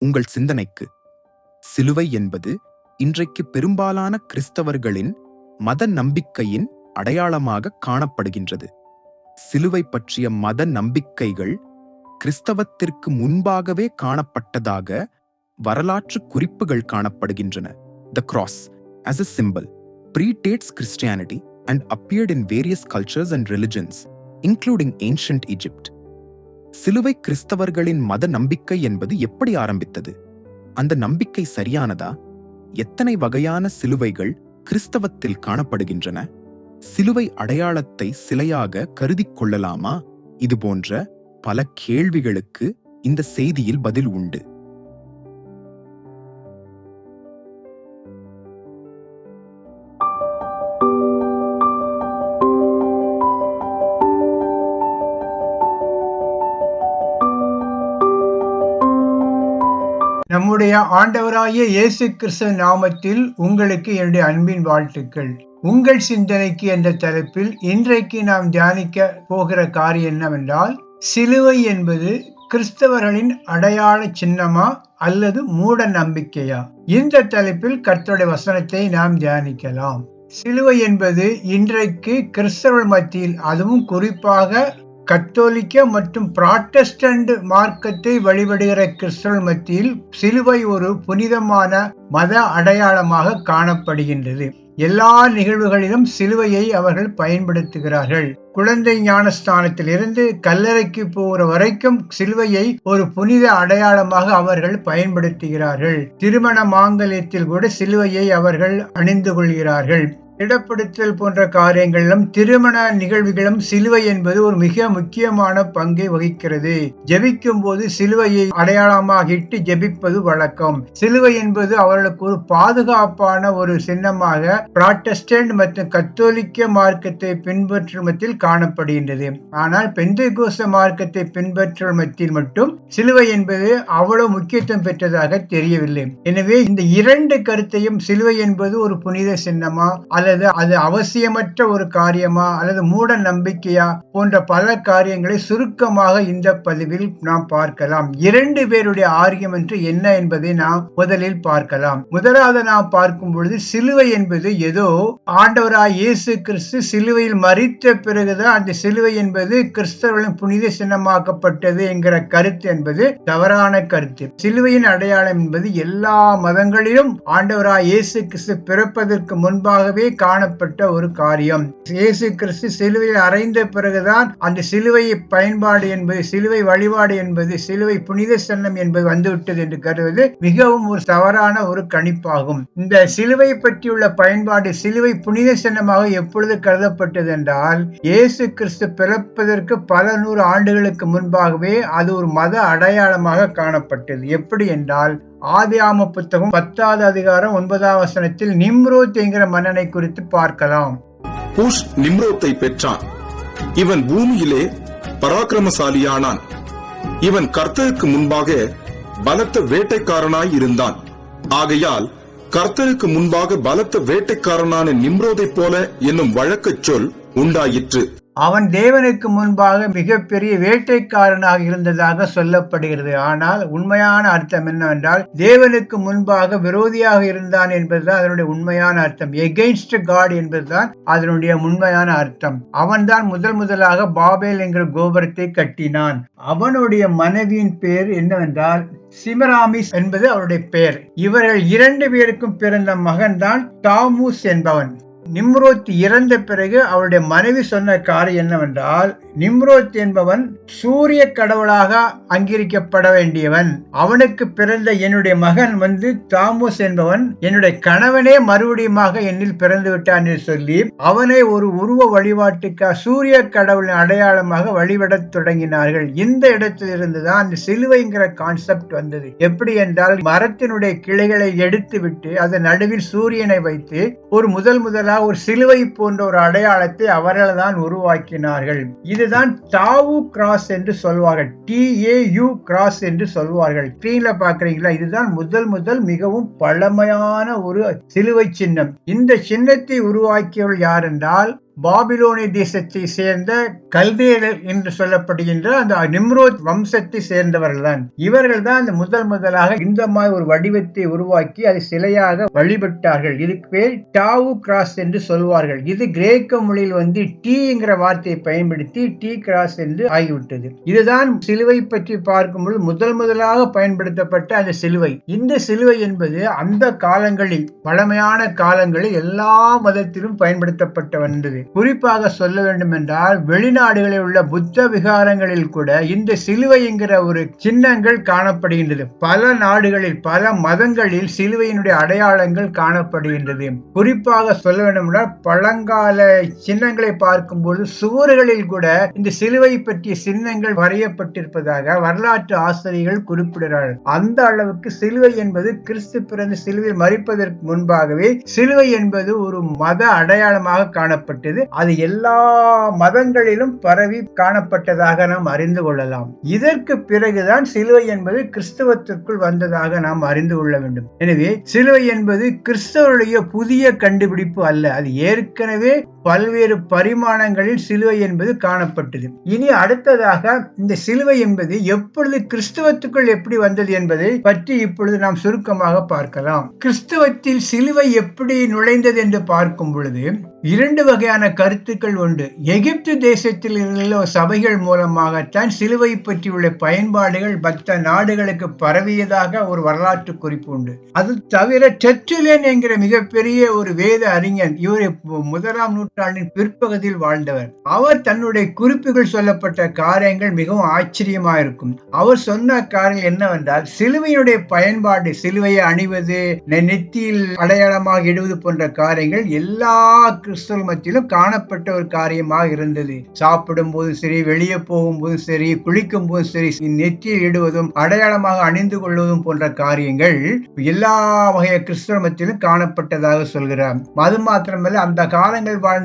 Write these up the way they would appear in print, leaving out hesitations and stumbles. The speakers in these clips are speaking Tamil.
உங்கள் சிந்தனைக்கு. சிலுவை என்பது இன்றைக்கு பெரும்பாலான கிறிஸ்தவர்களின் மத நம்பிக்கையின் அடையாளமாக காணப்படுகின்றது. சிலுவை பற்றிய மத நம்பிக்கைகள் கிறிஸ்தவத்திற்கு முன்பாகவே காணப்பட்டதாக வரலாற்று குறிப்புகள் காணப்படுகின்றன. The cross, as a symbol, predates Christianity and appeared in various cultures and religions, including ancient Egypt. சிலுவை கிறிஸ்தவர்களின் மத நம்பிக்கை என்பது எப்படி ஆரம்பித்தது? அந்த நம்பிக்கை சரியானதா? எத்தனை வகையான சிலுவைகள் கிறிஸ்தவத்தில் காணப்படுகின்றன? சிலுவை அடையாளத்தை சிலையாக கருதிக் கொள்ளலாமா? இதுபோன்ற பல கேள்விகளுக்கு இந்த செய்தியில் பதில் உண்டு. நம்முடைய ஆண்டவராகிய இயேசு கிறிஸ்து நாமத்தில் உங்களுக்கு என்னுடைய அன்பின் வாழ்த்துக்கள். உங்கள் சிந்தனைக்கு என்ற தலைப்பில் இன்றைக்கு நாம் தியானிக்க போகிற காரியம் என்னவென்றால், சிலுவை என்பது கிறிஸ்தவர்களின் அடையாள சின்னமா அல்லது மூட நம்பிக்கையா? இந்த தலைப்பில் கர்த்தருடைய வசனத்தை நாம் தியானிக்கலாம். சிலுவை என்பது இன்றைக்கு கிறிஸ்தவர்கள் மத்தியில், அதுவும் குறிப்பாக கத்தோலிக்க மற்றும் புராட்டஸ்டன்ட் மார்க்கத்தை வழிபடுகிற கிறிஸ்தவர்கள் மத்தியில் சிலுவை ஒரு புனிதமான மத அடையாளமாக காணப்படுகின்றது. எல்லா நிகழ்வுகளிலும் சிலுவையை அவர்கள் பயன்படுத்துகிறார்கள். குழந்தை ஞானஸ்தானத்தில் இருந்து கல்லறைக்கு போகிற வரைக்கும் சிலுவையை ஒரு புனித அடையாளமாக அவர்கள் பயன்படுத்துகிறார்கள். திருமண மாங்கல்யத்தில் கூட சிலுவையை அவர்கள் அணிந்து கொள்கிறார்கள். திடப்படுத்தல் போன்ற காரியங்களிலும் திருமண நிகழ்வுகளும் சிலுவை என்பது ஒரு மிக முக்கியமான பங்கை வகிக்கிறது. ஜெபிக்கும் போது சிலுவையை அடையாளமாக இட்டு ஜெபிப்பது வழக்கம். சிலுவை என்பது அவர்களுக்கு ஒரு பாதுகாப்பான ஒரு சின்னமாக புராட்டஸ்டன்ட் மற்றும் கத்தோலிக்க மார்க்கத்தை பின்பற்றும் மத்தியில் காணப்படுகின்றது. ஆனால் பெந்தேகோஸ்தே மார்க்கத்தை பின்பற்றும் மத்தியில் மட்டும் சிலுவை என்பது அவ்வளவு முக்கியத்துவம் பெற்றதாக தெரியவில்லை. எனவே இந்த இரண்டு கருத்தையும், சிலுவை என்பது ஒரு புனித சின்னமா அல்லது அது அவசியமற்ற ஒரு காரியமா அல்லது மூட நம்பிக்கையா போன்ற பல காரியங்களை சுருக்கமாக இந்த பதிவில் நாம் பார்க்கலாம். இரண்டு பேருடைய ஆர்கியுமெண்ட் என்ன என்பதை நாம் முதலில் பார்க்கலாம். முதலாவது நாம் பார்க்கும் பொழுது, சிலுவை என்பது ஏதோ ஆண்டவராய் இயேசு கிறிஸ்து சிலுவையில் மரித்த பிறகுதான் அந்த சிலுவை என்பது கிறிஸ்தவர்களின் புனித சின்னமாக்கப்பட்டது என்கிற கருத்து என்பது தவறான கருத்து. சிலுவையின் அடையாளம் என்பது எல்லா மதங்களிலும் ஆண்டவராய் இயேசு கிறிஸ்து பிறப்பதற்கு முன்பாகவே காணப்பட்ட ஒரு காரியம். இயேசு கிறிஸ்து சிலுவையில் அறைந்த பிறகுதான் அந்த சிலுவை பயன்பாடு என்பது, சிலுவை வழிபாடு என்பது, சிலுவை புனித சின்னம் என்பது வந்துவிட்டது என்று கருதுவது மிகவும் ஒரு தவறான ஒரு கணிப்பாகும். இந்த சிலுவை பற்றியுள்ள பயன்பாடு, சிலுவை புனித சின்னமாக எப்பொழுது கருதப்பட்டது என்றால், இயேசு கிறிஸ்து பிறப்பதற்கு பல நூறு ஆண்டுகளுக்கு முன்பாகவே அது ஒரு மத அடையாளமாக காணப்பட்டது. எப்படி என்றால், ஆதியாகம புத்தகம் 10வது அதிகாரம் 9வது வசனத்தில் நிம்ரோத் என்கிற மன்னனை குறித்து பார்க்கலாம். கூஷ் நிம்ரோத்தை பெற்றான். இவன் பூமியிலே பராக்கிரமசாலியானான். இவன் கர்த்தருக்கு முன்பாக பலத்த வேட்டைக்காரனாய் இருந்தான். ஆகையால் கர்த்தருக்கு முன்பாக பலத்த வேட்டைக்காரனான நிம்ரோதை போல என்னும் வழக்கச் சொல் உண்டாயிற்று. அவன் தேவனுக்கு முன்பாக மிகப்பெரிய வேட்டைக்காரனாக இருந்ததாக சொல்லப்படுகிறது. ஆனால் உண்மையான அர்த்தம் என்னவென்றால், தேவனுக்கு முன்பாக விரோதியாக இருந்தான் என்பதுதான் அதனுடைய உண்மையான அர்த்தம். எகெயின்ஸ்ட் காட் என்பதுதான் அதனுடைய உண்மையான அர்த்தம். அவன்தான் முதலாக பாபேல் என்கிற கோபுரத்தை கட்டினான். அவனுடைய மனைவியின் பெயர் என்னவென்றால் சிமராமிஸ் என்பது அவருடைய பெயர். இவர்கள் இரண்டு பேருக்கும் பிறந்த மகன்தான் தாமூஸ் என்பவன். நிம்ரோத் இறந்த பிறகு அவருடைய மனைவி சொன்ன காரியம் என்னவென்றால், நிம்ரோத் என்பவன் சூரிய கடவுளாக அங்கீகரிக்கப்பட வேண்டியவன். அவனுக்கு பிறந்த என்னுடைய மகன் தாமோஸ் என்பவன் என்னுடைய கணவனே மறுபடியுமாக என்னில் பிறந்து விட்டான் என்று சொல்லி அவனை ஒரு உருவ வழிபாட்டுக்காக சூரிய கடவுளின் அடையாளமாக வழிபடத் தொடங்கினார்கள். இந்த இடத்தில் இருந்துதான் அந்த சிலுவைங்கிற கான்செப்ட் வந்தது. எப்படி என்றால், மரத்தினுடைய கிளைகளை எடுத்து விட்டு அதன் நடுவில் சூரியனை வைத்து ஒரு முதலாக ஒரு சிலுவை போன்ற ஒரு அடையாளத்தை அவர்கள் தான் உருவாக்கினார்கள். இதுதான் டாவு கிராஸ் என்று சொல்வார்கள். TAU கிராஸ் என்று சொல்வார்கள். ஸ்கிரீன்ல பாக்குறீங்களா? இதுதான் முதல் மிகவும் பழமையான ஒரு சிலுவை சின்னம். இந்த சின்னத்தை உருவாக்கியவர்கள் யார் என்றால் பாபிலோனிய தேசத்தை சேர்ந்த கல்தேயர்கள் என்று சொல்லப்படுகின்ற அந்த நிம்ரோத் வம்சத்தை சேர்ந்தவர்கள் தான். இவர்கள் தான் அந்த முதலாக இந்த மாதிரி ஒரு வடிவத்தை உருவாக்கி அதை சிலையாக வழிபட்டார்கள். இதுக்கு பேர் டாவு கிராஸ் என்று சொல்வார்கள். இது கிரேக்க மொழியில் டீங்கிற வார்த்தையை பயன்படுத்தி டீ கிராஸ் என்று ஆகிவிட்டது. இதுதான் சிலுவை பற்றி பார்க்கும்போது முதலாக பயன்படுத்தப்பட்ட அந்த சிலுவை. இந்த சிலுவை என்பது அந்த காலங்களில், பழமையான காலங்களில் எல்லா மதத்திலும் பயன்படுத்தப்பட்டு வந்தது. குறிப்பாக சொல்ல வேண்டும் என்றால் வெளிநாடுகளில் உள்ள புத்த விகாரங்களில் கூட இந்த சிலுவை என்கிற ஒரு சின்னங்கள் காணப்படுகின்றது. பல நாடுகளில், பல மதங்களில் சிலுவையினுடைய அடையாளங்கள் காணப்படுகின்றது. குறிப்பாக சொல்ல வேண்டும் என்றால் பழங்கால சின்னங்களை பார்க்கும்போது சுவர்களில் கூட இந்த சிலுவை பற்றிய சின்னங்கள் வரையப்பட்டிருப்பதாக வரலாற்று ஆசிரியர்கள் குறிப்பிடுகிறார்கள். அந்த அளவுக்கு சிலுவை என்பது கிறிஸ்து பிறந்த சிலுவையில் மரிப்பதற்கு முன்பாகவே சிலுவை என்பது ஒரு மத அடையாளமாக காணப்பட்டது. அது எல்லா மதங்களிலும் பரவி காணப்பட்டதாக நாம் அறிந்து கொள்ளலாம். இதற்கு பிறகுதான் சிலுவை என்பது கிறிஸ்தவத்திற்குள் வந்ததாக நாம் அறிந்து கொள்ள வேண்டும். எனவே சிலுவை என்பது கிறிஸ்தவருடைய புதிய கண்டுபிடிப்பு அல்ல. அது ஏற்கனவே பல்வேறு பரிமாணங்களில் சிலுவை என்பது காணப்பட்டது. இனி அடுத்ததாக இந்த சிலுவை என்பது எப்பொழுது கிறிஸ்தவத்துக்குள் எப்படி வந்தது என்பதை பற்றி இப்பொழுது நாம் சுருக்கமாக பார்க்கலாம். கிறிஸ்தவத்தில் சிலுவை எப்படி நுழைந்தது என்று பார்க்கும் பொழுது 2 வகையான கருத்துக்கள் உண்டு. எகிப்து தேசத்தில் உள்ள சபைகள் மூலமாகத்தான் சிலுவை பற்றியுள்ள பயன்பாடுகள் மற்ற நாடுகளுக்கு பரவியதாக ஒரு வரலாற்று குறிப்பு உண்டு. அது தவிர டெர்ட்டுலியன் என்கிற மிகப்பெரிய ஒரு வேத அறிஞர், இவர் 1ஆம் நூற்றாண்டின் பிற்பகுதியில் வாழ்ந்தவர். அவர் தன்னுடைய குறிப்புகள் சொல்லப்பட்ட காரியங்கள் மிகவும் ஆச்சரியமா இருக்கும். அவர் சொன்ன காரியங்கள் என்னவென்றால், சிலுவையுடைய பயன்பாடு, சிலுவையை அணிவது, நெத்தியில் அடையாளமாக இடுவது போன்ற காரியங்கள் எல்லா கிறிஸ்தவ மத்தியிலும் காணப்பட்ட ஒரு காரியமாக இருந்தது. சாப்பிடும் போதும் சரி, வெளியே போகும்போதும் சரி, குளிக்கும் போதும் சரி, நெற்றியில் இடுவதும் அடையாளமாக அணிந்து கொள்வதும் போன்ற காரியங்கள் எல்லா வகைய கிறிஸ்தவ மத்தியிலும் காணப்பட்டதாக சொல்கிறார். அது மாத்திரமல்ல, அந்த காலங்கள் வாழ்ந்த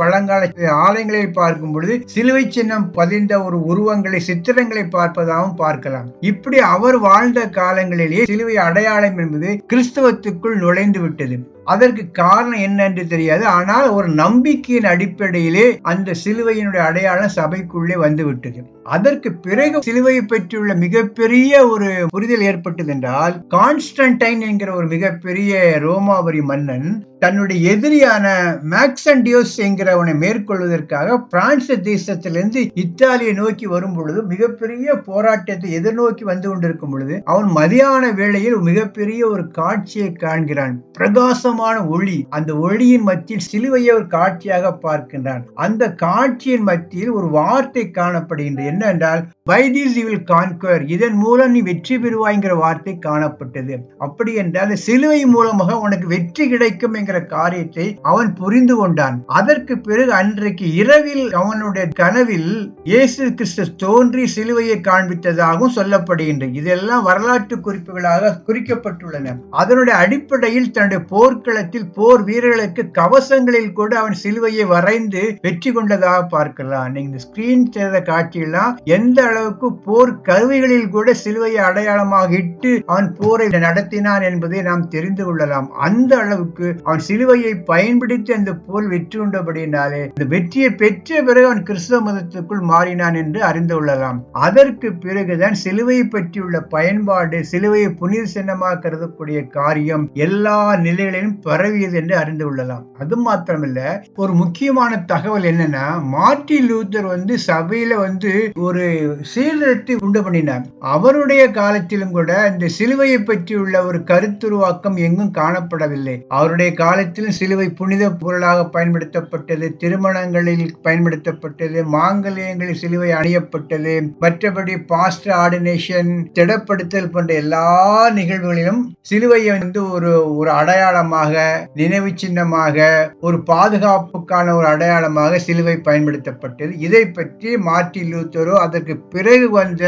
பழங்கால ஆலயங்களில் பார்க்கும் பொழுது சிலுவை சின்னம் பதிந்த ஒரு உருவங்களை, சித்திரங்களை பார்ப்பதாகவும் பார்க்கலாம். இப்படி அவர் வாழ்ந்த காலங்களிலேயே சிலுவை அடையாளம் என்பது கிறிஸ்தவத்துக்குள் நுழைந்து விட்டது. அதற்கு காரணம் என்ன என்று தெரியாது. ஆனால் ஒரு நம்பிக்கையின் அடிப்படையிலே அந்த சிலுவையினுடைய அடையாளம் சபைக்குள்ளே வந்துவிட்டது. அதற்கு பிறகு சிலுவையை பற்றியுள்ள மிகப்பெரிய ஒரு புரிதல் ஏற்பட்டது என்றால், கான்ஸ்டன்டைன் என்கிற ஒரு மிகப்பெரிய ரோமாபுரி மன்னன் தன்னுடைய எதிரியான மேக்சண்டியோஸ் என்கிறவனை மேற்கொள்வதற்காக பிரான்ஸ் தேசத்திலிருந்து இத்தாலியை நோக்கி வரும் பொழுது, மிகப்பெரிய போராட்டத்தை எதிர்நோக்கி வந்து கொண்டிருக்கும் பொழுது, அவன் மதியான வேளையில் மிகப்பெரிய ஒரு காட்சியை காண்கிறான். பிரகாசமான ஒளி. அந்த ஒளியின் மத்தியில் சிலுவையை ஒரு காட்சியாக பார்க்கின்றான். அந்த காட்சியின் மத்தியில் ஒரு வார்த்தை காணப்படுகின்றது. என்னவென்றால், by this you will conquer, இதன் மூலம் நீ வெற்றி பெறுவாய்ங்கிற வார்த்தை காணப்பட்டது. அப்படி என்றால் சிலுவை மூலமாக உனக்கு வெற்றி கிடைக்கும் என்கிற காரியத்தை அவன் புரிந்து கொண்டான். அதற்கு பிறகு அன்றைக்கு இரவில் அவனுடைய கனவில் இயேசு கிறிஸ்து தோன்றி சிலுவையை காண்பித்ததாகவும் சொல்லப்படுகின்றது. இதெல்லாம் வரலாற்று குறிப்புகளாக குறிக்கப்பட்டுள்ளன. அதனுடைய அடிப்படையில் தன்னுடைய போர்க்களத்தில் போர் வீரர்களுக்கு கவசங்களில் கூட அவன் சிலுவையை வரைந்து வெற்றி கொண்டதாக பார்க்கலாம். நீங்க ஸ்கிரீன் செய்த காட்சியெல்லாம் எந்த அளவுக்கு போர் கருவிகளில் கூட சிலுவையை அடையாளமாக இட்டு அவன் போரை நடத்தினான் என்பதை நாம் தெரிந்து கொள்ளலாம். அந்த அளவுக்கு அவன் சிலுவையை பயன்படுத்தி அந்த போர் வெற்றி கொண்டபடினாலே இந்த வெற்றியை பெற்ற பிறகு அவன் கிறிஸ்தவ மதத்துக்குள் மாறினான் என்று அறிந்து கொள்ளலாம். அதற்கு பிறகுதான் சிலுவையை பற்றியுள்ள பயன்பாடு, சிலுவையை புனித சின்னமாக கருதக்கூடிய காரியம் எல்லா நிலைகளிலும் பரவியது என்று அறிந்து கொள்ளலாம். அது மாத்திரமல்ல, ஒரு முக்கியமான தகவல் என்னன்னா, மார்ட்டின் லூத்தர் சபையில ஒரு சீர்திருத்தத்தை உண்டு பண்ணினார். அவருடைய காலத்திலும் கூட இந்த சிலுவையை பற்றியுள்ள ஒரு கருத்துருவாக்கம் எங்கும் காணப்படவில்லை. அவருடைய காலத்திலும் சிலுவை புனித பொருளாக பயன்படுத்தப்பட்டது, திருமணங்களில் பயன்படுத்தப்பட்டது, மாங்கல்யங்களில் சிலுவை அணியப்பட்டது, மற்றபடி பாஸ்டர் ஆர்டினேஷன், திடப்படுத்தல் போன்ற எல்லா நிகழ்வுகளிலும் சிலுவையை ஒரு அடையாளமாக, நினைவு சின்னமாக, ஒரு பாதுகாப்புக்கான ஒரு அடையாளமாக சிலுவை பயன்படுத்தப்பட்டது. இதை பற்றி மார்ட்டின் லூத்தரோ அதற்கு பிறகு வந்த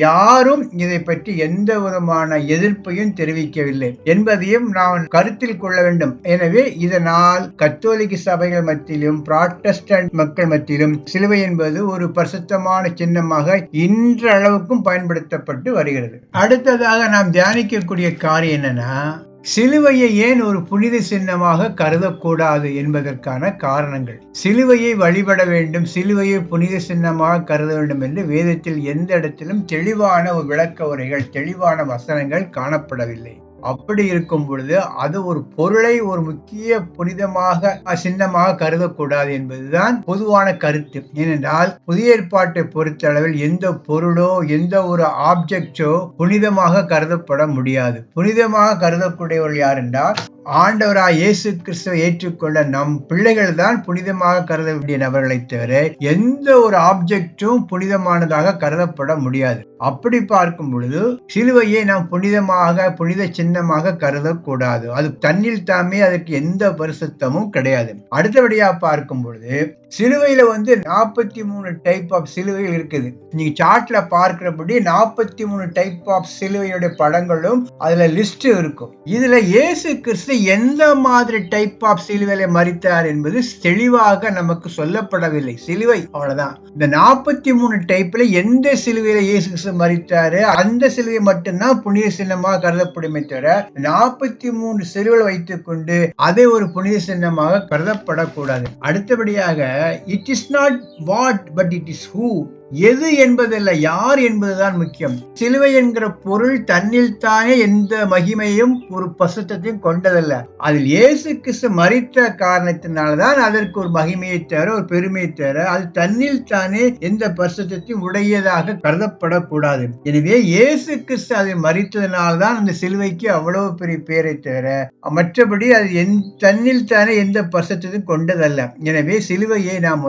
யாரும் இதை பற்றி எந்த விதமான எதிர்ப்பையும் தெரிவிக்கவில்லை என்பதையும் நாம் கருத்தில் கொள்ள வேண்டும். எனவே இதனால் கத்தோலிக்க சபைகள் மத்தியிலும் புராட்டஸ்டன்ட் மக்கள் மத்தியிலும் சிலுவை என்பது ஒரு பரிசுத்தமான சின்னமாக இன்றளவுக்கும் பயன்படுத்தப்பட்டு வருகிறது. அடுத்ததாக நாம் தியானிக்கக்கூடிய காரியம் என்னன்னா, சிலுவையை ஏன் ஒரு புனித சின்னமாக கருதக்கூடாது என்பதற்கான காரணங்கள். சிலுவையை வழிபட வேண்டும், சிலுவையை புனித சின்னமாக கருத வேண்டும் என்று வேதத்தில் எந்த இடத்திலும் தெளிவான ஒரு விளக்க உரைகள், தெளிவான வசனங்கள் காணப்படவில்லை. அப்படி இருக்கும் பொழுது அது ஒரு பொருளை ஒரு முக்கிய புனிதமாக சின்னமாக கருதக்கூடாது என்பதுதான் பொதுவான கருத்து. ஏனென்றால் புதிய ஏற்பாட்டை பொறுத்தளவில் எந்த பொருளோ எந்த ஒரு ஆப்ஜெக்டோ புனிதமாக கருதப்பட முடியாது. புனிதமாக கருதக்கூடியவர்கள் யார் என்றால் ஆண்டவராய் இயேசு கிறிஸ்துவை ஏற்றுக்கொண்ட நம் பிள்ளைகள் தான் புனிதமாக கருத வேண்டிய நபர்களை தவிர எந்த ஒரு ஆப்ஜெக்டும் புனிதமானதாக கருதப்பட முடியாது. அப்படி பார்க்கும் பொழுது சிலுவையை நாம் புனிதமாக புனித சின்னமாக கருதக்கூடாது. அது தன்னில் தாமே அதற்கு எந்த பரிசுத்தமும் கிடையாது. அடுத்தபடியா பார்க்கும் பொழுது சிலுவையில 43 டைப் ஆஃப் சிலுவைகள் இருக்குது. நீங்க சார்ட்ல பார்க்கிறபடி 43 டைப் ஆஃப் சிலுவையுடைய படங்களும் அதுல லிஸ்ட் இருக்கும். இதுல இயேசு கிறிஸ்து எந்த மாதிரி டைப் ஆஃப் சிலுவையில மரித்தார் என்பது தெளிவாக நமக்கு சொல்லப்படவில்லை. சிலுவை அவ்வளவுதான். இந்த 43 டைப்ல எந்த சிலுவையில இயேசு கிறிஸ்து மரித்தாரு அந்த சிலுவை மட்டும்தான் புனித சின்னமாக கருதப்படுமே தவிர 43 சிலுவை வைத்துக் கொண்டு அதை ஒரு புனித சின்னமாக கருதப்படக்கூடாது. அடுத்தபடியாக it is not what but it is who. எது என்பதல்ல, யார் என்பதுதான் முக்கியம். சிலுவை என்கிற பொருள் தன்னில் தானே எந்த மகிமையும் ஒரு பசுத்தத்தையும் கொண்டதல்ல. அதில் இயேசு கிறிஸ்து மரித்த காரணத்தினால்தான் அதற்கு ஒரு மகிமையை தவிர ஒரு பெருமையை தவிர அது தன்னில் தானே எந்த பசுத்தத்தையும் உடையதாக கருதப்படக்கூடாது. எனவே இயேசு கிறிஸ்து அதை மரித்ததனால்தான் அந்த சிலுவைக்கு அவ்வளவு பெரிய பேரை தவிர மற்றபடி அது தன்னில் தானே எந்த பசுத்தத்தையும் கொண்டதல்ல. எனவே சிலுவையை நாம்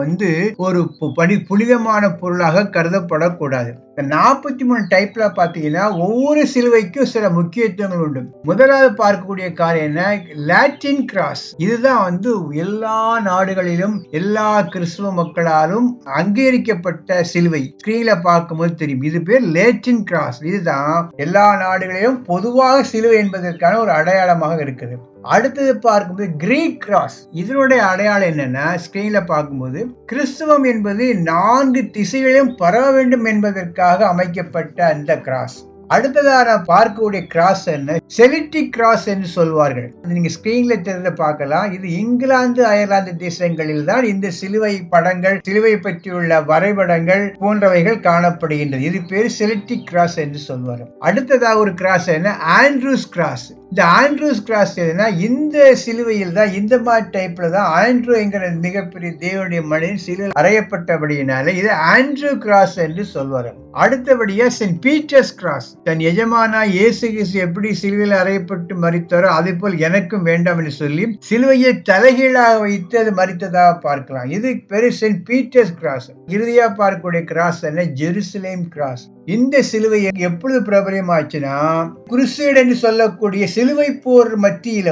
ஒரு புனிதமான பொருளாக கருதப்படக்கூடாது. 43 டைப்ல பாத்தீங்கன்னா ஒவ்வொரு சிலுவைக்கும் சில முக்கியத்துவங்கள் உண்டு. முதலாவது பார்க்கக்கூடிய காரியம் என்ன, லாட்டின் கிராஸ். இதுதான் எல்லா நாடுகளிலும் எல்லா கிறிஸ்துவ மக்களாலும் அங்கீகரிக்கப்பட்ட சிலுவை. ஸ்கிரீன்ல பார்க்கும்போது தெரியும், இது பேர் லாட்டின் கிராஸ். இதுதான் எல்லா நாடுகளிலும் பொதுவாக சிலுவை என்பதற்கான ஒரு அடையாளமாக இருக்குது. அடுத்தது பார்க்கும்போது கிரீக் கிராஸ். இதனுடைய அடையாளம் என்னன்னா, ஸ்கிரீன்ல பார்க்கும்போது கிறிஸ்துவம் என்பது 4 திசைகளிலும் பரவ வேண்டும் என்பதற்காக அமைக்கப்பட்ட அந்த கிராஸ். அடுத்ததாக பார்க்கக்கூடிய கிராஸ் என்ன, செலிட்டிக் கிராஸ் என்று சொல்வார்கள். நீங்க ஸ்கிரீன்ல தெரிந்து பார்க்கலாம். இது இங்கிலாந்து அயர்லாந்து தேசங்களில் தான் இந்த சிலுவை படங்கள், சிலுவை பற்றியுள்ள வரைபடங்கள் போன்றவைகள் காணப்படுகின்றது. இது பேர் செலிட்டிக் கிராஸ் என்று சொல்வார்கள். அடுத்ததாக ஒரு கிராஸ் என்ன, ஆண்ட்ரூஸ் கிராஸ். இந்த ஆண்ட்ரூஸ் கிராஸ் எதுனா, இந்த சிலுவையில் தான் இந்த மாதிரி டைப்ல தான் ஆண்ட்ரூ என்கிற மிகப்பெரிய தேவனுடைய மனிதன் சிலுவையில் அறையப்பட்டபடியினால இது ஆண்ட்ரூ கிராஸ் என்று சொல்வார்கள். அடுத்தபடியா செயின்ட் பீட்டர்ஸ் கிராஸ். தன் எஜமானா இயேசு கிறிஸ்து எப்படி சிலுவையில் அறையப்பட்டு மரித்தாரோ அதே போல் எனக்கும் வேண்டாம் என்று சொல்லி சிலுவையை தலைகீழாக வைத்து அது மரித்ததாக பார்க்கலாம். இது பேரு செயின்ட் பீட்டர்ஸ் கிராஸ். இறுதியா பார்க்கக்கூடிய கிராஸ் என்ன, ஜெருசலேம் கிராஸ். இந்த சிலுவை எப்பொழுது பிரபலமாச்சுன்னா, குருசேட் என்று சொல்லக்கூடிய சிலுவை போர் மத்தியில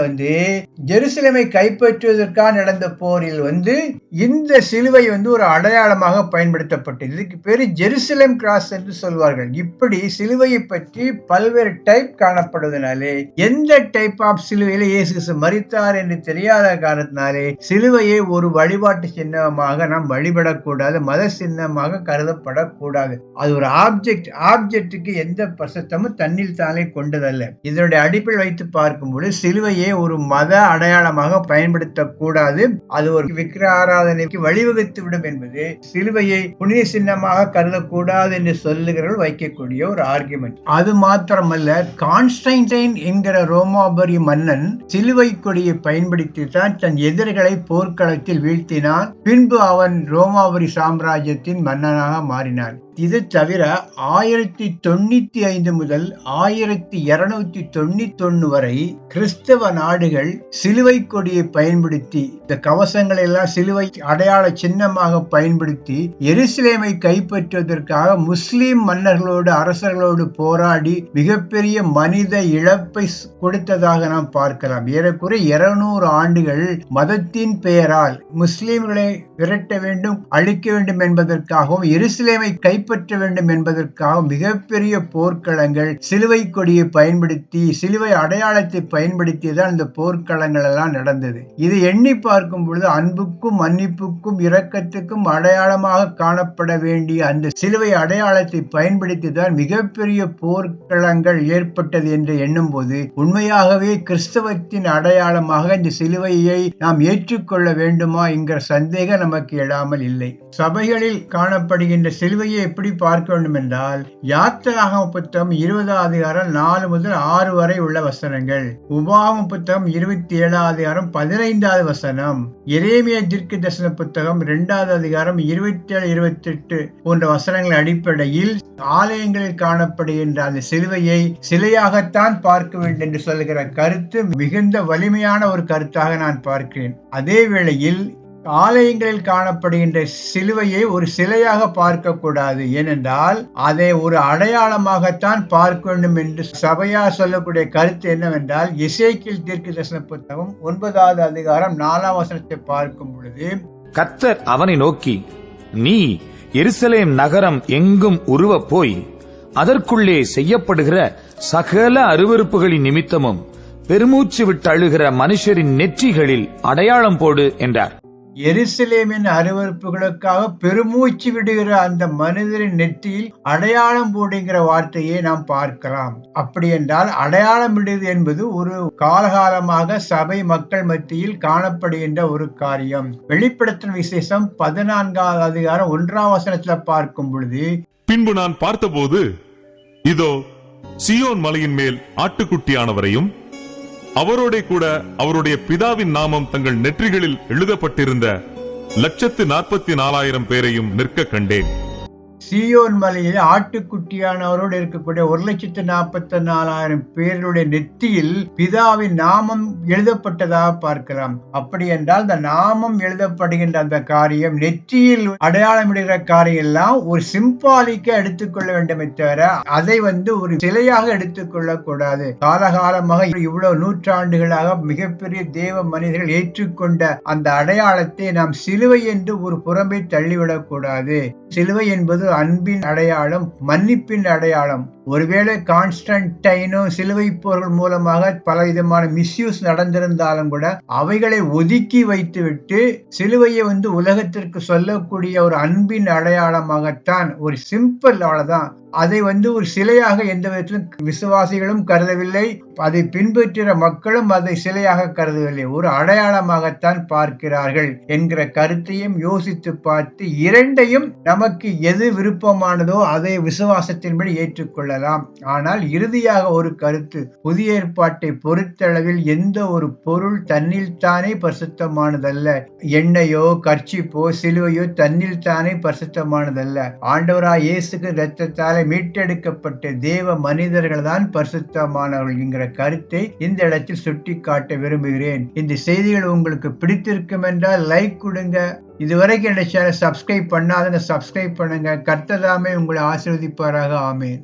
ஜெருசலேமை கைப்பற்றுவதற்காக நடந்த போரில் இந்த சிலுவை ஒரு அடையாளமாக பயன்படுத்தப்பட்டது. இதுக்கு பேரு ஜெருசலேம் கிராஸ் என்று சொல்வார்கள். இப்படி சிலுவையை பற்றி பல்வேறு டைப் காணப்படுவதனாலே எந்த டைப் ஆஃப் சிலுவையில இயேசு மரித்தார் என்று தெரியாத காரணத்தினாலே சிலுவையை ஒரு வழிபாட்டு சின்னமாக நாம் வழிபடக்கூடாது, மத சின்னமாக கருதப்படக்கூடாது. அது ஒரு ஆப்ஜெக்டுக்கு எந்த பரிசுத்தமும் தன்னில் தானே கொண்டதல்ல. இதனுடைய அடிப்பில் வைத்து பார்க்கும்போது சிலுவையை ஒரு மத அடையாளமாக பயன்படுத்தக்கூடாது, அது ஒரு விக்கிர ஆராதனைக்கு வழிவகுத்து விடும் என்பது சிலுவையை புனித சின்னமாக கருதக்கூடாது என்று சொல்லுகிறவர்கள் வைக்கக்கூடிய ஒரு ஆர்குமெண்ட். அது மாத்திரமல்ல, கான்ஸ்டன்டைன் என்கிற ரோமாபுரி மன்னன் சிலுவை கொடியை பயன்படுத்தி தான் தன் எதிரிகளை போர்க்களத்தில் வீழ்த்தினான். பின்பு அவன் ரோமாபுரி சாம்ராஜ்யத்தின் மன்னனாக மாறினான். இது தவிர 1095 முதல் 1291 வரை கிறிஸ்தவ நாடுகள் சிலுவை கொடியை பயன்படுத்தி இந்த கவசங்களை எல்லாம் சிலுவை அடையாள சின்னமாக பயன்படுத்தி எருசலேமை கைப்பற்றுவதற்காக முஸ்லிம் மன்னர்களோடு அரசர்களோடு போராடி மிகப்பெரிய மனித இழப்பை கொடுத்ததாக நாம் பார்க்கலாம். ஏறக்குறைய 200 ஆண்டுகள் மதத்தின் பெயரால் முஸ்லிம்களை விரட்ட வேண்டும், அழிக்க வேண்டும் என்பதற்காகவும் எருசலேமை கைப்பற்ற கைப்பற்ற வேண்டும் என்பதற்காக மிகப்பெரிய போர்க்களங்கள், சிலுவை கொடியை பயன்படுத்தி, சிலுவை அடையாளத்தை பயன்படுத்தி தான் இந்த போர்க்களங்கள் எல்லாம் நடந்தது. இதை எண்ணி பார்க்கும் பொழுது அன்புக்கும் மன்னிப்புக்கும் இரக்கத்துக்கும் அடையாளமாக காணப்பட வேண்டிய அந்த சிலுவை அடையாளத்தை பயன்படுத்தி தான் மிகப்பெரிய போர்க்களங்கள் ஏற்பட்டது என்று எண்ணும் போது உண்மையாகவே கிறிஸ்தவத்தின் அடையாளமாக இந்த சிலுவையை நாம் ஏற்றுக்கொள்ள வேண்டுமா என்கிற சந்தேகம் நமக்கு எழாமல் இல்லை. சபைகளில் காணப்படுகின்ற சிலுவையை எப்படி பார்க்க வேண்டும் என்றால், யாத்திராகம புத்தகம் 20 அதிகாரம் 4 முதல் 6 வரை உள்ள வசனங்கள், உபாகம புத்தகம் 27 அதிகாரம் 15 வசனம், எரேமியா தீர்க்கதரிசன புத்தகம் 2 அதிகாரம் 27, 28 போன்ற வசனங்கள் அடிப்படையில் ஆலயங்களில் காணப்படுகின்ற அந்த சிலுவையை சிலையாகத்தான் பார்க்க வேண்டும் என்று சொல்லுகிற கருத்து மிகுந்த வலிமையான ஒரு கருத்தாக நான் பார்க்கிறேன். அதே வேளையில் ஆலயங்களில் காணப்படுகின்ற சிலுவையை ஒரு சிலையாக பார்க்க கூடாது. ஏனென்றால் அதை ஒரு அடையாளமாகத்தான் பார்க்க வேண்டும் என்று சபையார் சொல்லக்கூடிய கருத்து என்னவென்றால், எசேக்கியேல் தீர்க்கதரிசன புத்தகம் 9 அதிகாரம் 4 வசனத்தை பார்க்கும் பொழுது, கர்த்தர் அவனை நோக்கி, நீ எருசலேம் நகரம் எங்கும் உருவ போய் அதற்குள்ளே செய்யப்படுகிற சகல அருவருப்புகளின் நிமித்தமும் பெருமூச்சு விட்டு அழுகிற மனுஷரின் நெற்றிகளில் அடையாளம் போடு என்றார். எருசலேமின் அருவருப்புகளுக்காக பெருமூச்சு விடுகிற அந்த மனிதரின் நெற்றியில் அடையாளம் போடுகிற வார்த்தையை நாம் பார்க்கலாம். அப்படி என்றால் அடையாளம் விடுவது என்பது ஒரு காலகாலமாக சபை மக்கள் மத்தியில் காணப்படுகின்ற ஒரு காரியம். வெளிப்படுத்தின விசேஷம் 14 அதிகாரம் 1 வசனத்தில் பார்க்கும் பொழுது, பின்பு நான் பார்த்தபோது இதோ சீயோன் மலையின் மேல் ஆட்டுக்குட்டியானவரையும் அவரோட கூட அவருடைய பிதாவின் நாமம் தங்கள் நெற்றிகளில் எழுதப்பட்டிருந்த 144,000 பேரையும் நிற்க கண்டேன். சீயோன் மலையில் ஆட்டுக்குட்டியானவரோடு இருக்கக்கூடிய 144,000 பேருடைய நெற்றியில் பிதாவின் நாமம் எழுதப்பட்டதாக பார்க்கலாம். அப்படி என்றால் இந்த நாமம் எழுதப்படுகின்ற அந்த காரியம், நெற்றியில் அடையாளமிடுகிற காரியம் எல்லாம் ஒரு சிம்பாலிக்கா எடுத்துக்கொள்ள வேண்டுமே தவிர அதை ஒரு சிலையாக எடுத்துக்கொள்ள கூடாது. காலகாலமாக இவ்வளவு நூற்றாண்டுகளாக மிகப்பெரிய தேவ மனிதர்கள் ஏற்றுக்கொண்ட அந்த அடையாளத்தை நாம் சிலுவை என்று ஒரு புறம்பை தள்ளிவிடக் கூடாது. சிலுவை என்பது அன்பின் அடையாளம், மன்னிப்பின் அடையாளம். ஒருவேளை கான்ஸ்டன்டைனோ சிலுவை போர்கள் மூலமாக பல விதமான மிஸ்யூஸ் நடந்திருந்தாலும் கூட அவைகளை ஒதுக்கி வைத்துவிட்டு சிலுவையை உலகத்திற்கு சொல்லக்கூடிய ஒரு அன்பின் அடையாளமாகத்தான், ஒரு சிம்பிள், அவ்வளவுதான். அதை ஒரு சிலையாக எந்த விதத்திலும் விசுவாசிகளும் கருதவில்லை, அதை பின்பற்றுகிற மக்களும் அதை சிலையாக கருதவில்லை, ஒரு அடையாளமாகத்தான் பார்க்கிறார்கள் என்கிற கருத்தையும் யோசித்து பார்த்து இரண்டையும் நமக்கு எது விருப்பமானதோ அதை விசுவாசத்தின்படி ஏற்றுக்கொள்ளலாம். ஆனால் இறுதியாக ஒரு கருத்து, புதிய ஏற்பாட்டை பொறுத்தளவில் எந்த ஒரு பொருள் தன்னில் தானே பரிசுத்தமானதல்ல. எண்ணெயோ கர்ச்சிப்போ சிலுவையோ தன்னில் தானே பரிசுத்தமானதல்ல. ஆண்டவராய் இயேசுவின் இரத்தத்தால் மீட்டெடுக்கப்பட்ட தேவ மனிதர்கள் தான் பரிசுத்தமானவர்கள் என்கிற கருத்தை இந்த இடத்தில் சுட்டி காட்ட விரும்புகிறேன். இந்த செய்திகள் உங்களுக்கு பிடித்திருக்கும் என்றால் லைக் கொடுங்க. இதுவரைக்கும் என்னுடைய சேனல் சப்ஸ்கிரைப் பண்ணாதவங்க சப்ஸ்கிரைப் பண்ணுங்க. கர்த்தர் தாமே உங்களை ஆசீர்வதிப்பாராக. ஆமென்.